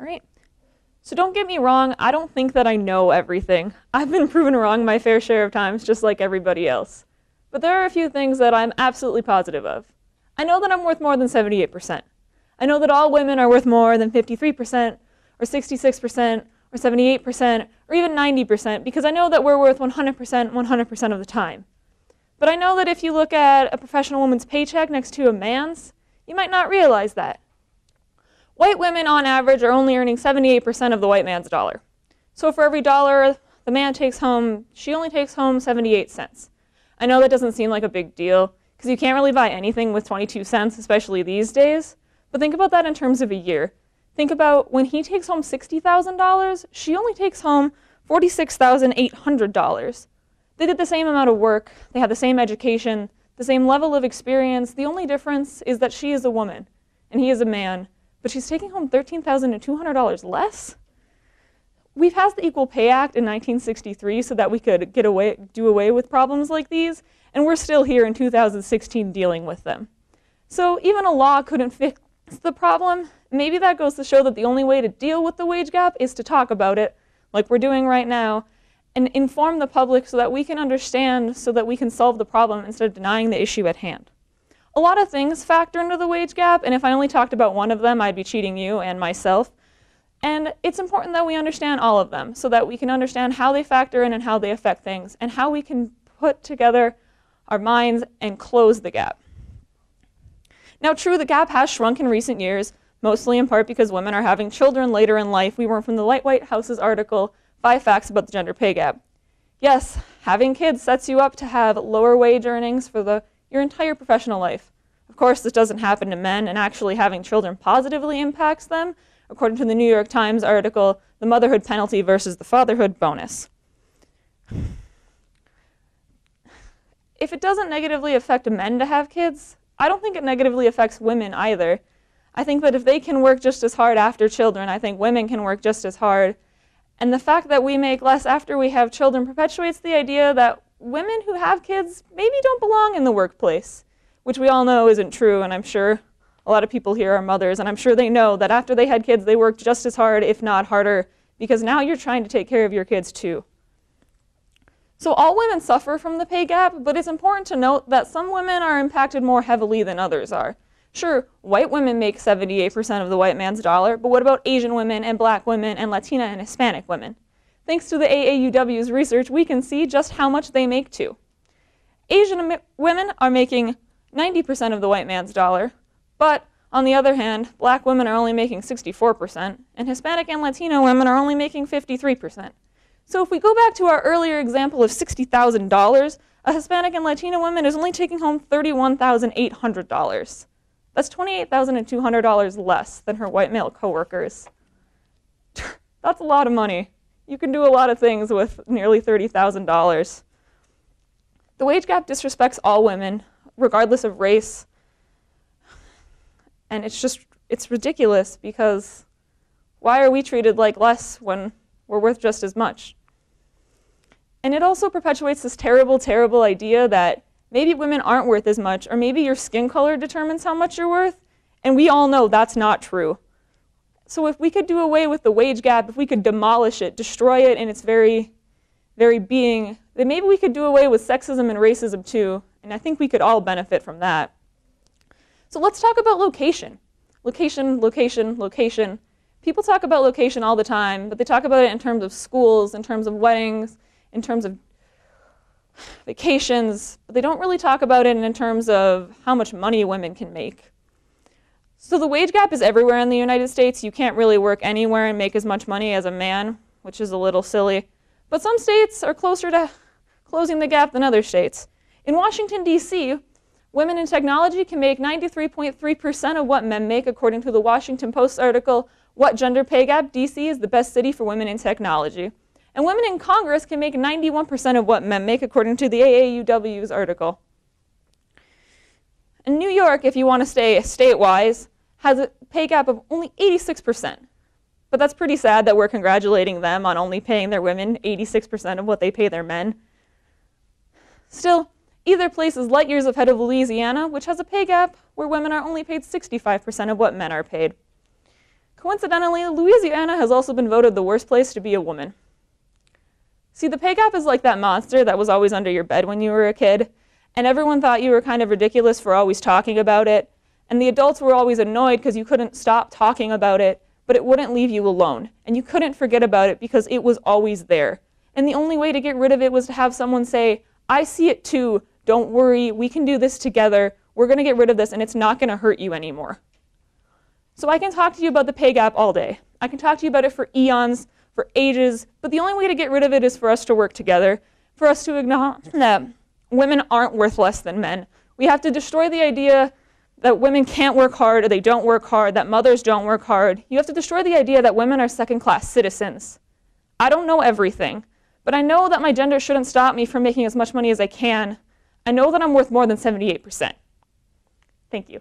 All right. So don't get me wrong, I don't think that I know everything. I've been proven wrong my fair share of times, just like everybody else. But there are a few things that I'm absolutely positive of. I know that I'm worth more than 78%. I know that all women are worth more than 53%, or 66%, or 78%, or even 90%, because I know that we're worth 100% of the time. But I know that if you look at a professional woman's paycheck next to a man's, you might not realize that. White women, on average, are only earning 78% of the white man's dollar. So for every dollar the man takes home, she only takes home 78 cents. I know that doesn't seem like a big deal, because you can't really buy anything with 22 cents, especially these days. But think about that in terms of a year. Think about when he takes home $60,000, she only takes home $46,800. They did the same amount of work, they had the same education, the same level of experience. The only difference is that she is a woman, and he is a man. But she's taking home $13,200 less? We passed the Equal Pay Act in 1963 so that we could do away with problems like these, and we're still here in 2016 dealing with them. So even a law couldn't fix the problem. Maybe that goes to show that the only way to deal with the wage gap is to talk about it, like we're doing right now, and inform the public so that we can understand, so that we can solve the problem instead of denying the issue at hand. A lot of things factor into the wage gap, and if I only talked about one of them, I'd be cheating you and myself. And it's important that we understand all of them so that we can understand how they factor in and how they affect things, and how we can put together our minds and close the gap. Now, true, the gap has shrunk in recent years, mostly in part because women are having children later in life. We learned from the White House's article, 5 Facts About the Gender Pay Gap. Yes, having kids sets you up to have lower wage earnings for your entire professional life. Of course, this doesn't happen to men, and actually having children positively impacts them, according to the New York Times article, The Motherhood Penalty versus the Fatherhood Bonus. If it doesn't negatively affect men to have kids, I don't think it negatively affects women either. I think that if they can work just as hard after children, I think women can work just as hard. And the fact that we make less after we have children perpetuates the idea that women who have kids maybe don't belong in the workplace, which we all know isn't true, and I'm sure a lot of people here are mothers, and I'm sure they know that after they had kids, they worked just as hard, if not harder, because now you're trying to take care of your kids too. So all women suffer from the pay gap, but it's important to note that some women are impacted more heavily than others are. Sure, white women make 78% of the white man's dollar, but what about Asian women and black women and Latina and Hispanic women? Thanks to the AAUW's research, we can see just how much they make too. Asian women are making 90% of the white man's dollar, but on the other hand, black women are only making 64%, and Hispanic and Latino women are only making 53%. So if we go back to our earlier example of $60,000, a Hispanic and Latino woman is only taking home $31,800. That's $28,200 less than her white male coworkers. That's a lot of money. You can do a lot of things with nearly $30,000. The wage gap disrespects all women, regardless of race. And it's ridiculous, because why are we treated like less when we're worth just as much? And it also perpetuates this terrible, terrible idea that maybe women aren't worth as much, or maybe your skin color determines how much you're worth, and we all know that's not true. So if we could do away with the wage gap, if we could demolish it, destroy it in its very, very being, then maybe we could do away with sexism and racism too, and I think we could all benefit from that. So let's talk about location. Location, location, location. People talk about location all the time, but they talk about it in terms of schools, in terms of weddings, in terms of vacations, but they don't really talk about it in terms of how much money women can make. So the wage gap is everywhere in the United States. You can't really work anywhere and make as much money as a man, which is a little silly. But some states are closer to closing the gap than other states. In Washington, D.C., women in technology can make 93.3% of what men make, according to the Washington Post article, What Gender Pay Gap? D.C. is the best city for women in technology. And women in Congress can make 91% of what men make, according to the AAUW's article. And New York, if you want to stay state-wise, has a pay gap of only 86%. But that's pretty sad that we're congratulating them on only paying their women 86% of what they pay their men. Still, either place is light years ahead of Louisiana, which has a pay gap where women are only paid 65% of what men are paid. Coincidentally, Louisiana has also been voted the worst place to be a woman. See, the pay gap is like that monster that was always under your bed when you were a kid, and everyone thought you were kind of ridiculous for always talking about it, and the adults were always annoyed because you couldn't stop talking about it, but it wouldn't leave you alone, and you couldn't forget about it because it was always there. And the only way to get rid of it was to have someone say, I see it too, don't worry, we can do this together, we're going to get rid of this, and it's not going to hurt you anymore. So I can talk to you about the pay gap all day. I can talk to you about it for eons, for ages, but the only way to get rid of it is for us to work together, for us to acknowledge that women aren't worth less than men. We have to destroy the idea that women can't work hard or they don't work hard, that mothers don't work hard. You have to destroy the idea that women are second-class citizens. I don't know everything, but I know that my gender shouldn't stop me from making as much money as I can. I know that I'm worth more than 78%. Thank you.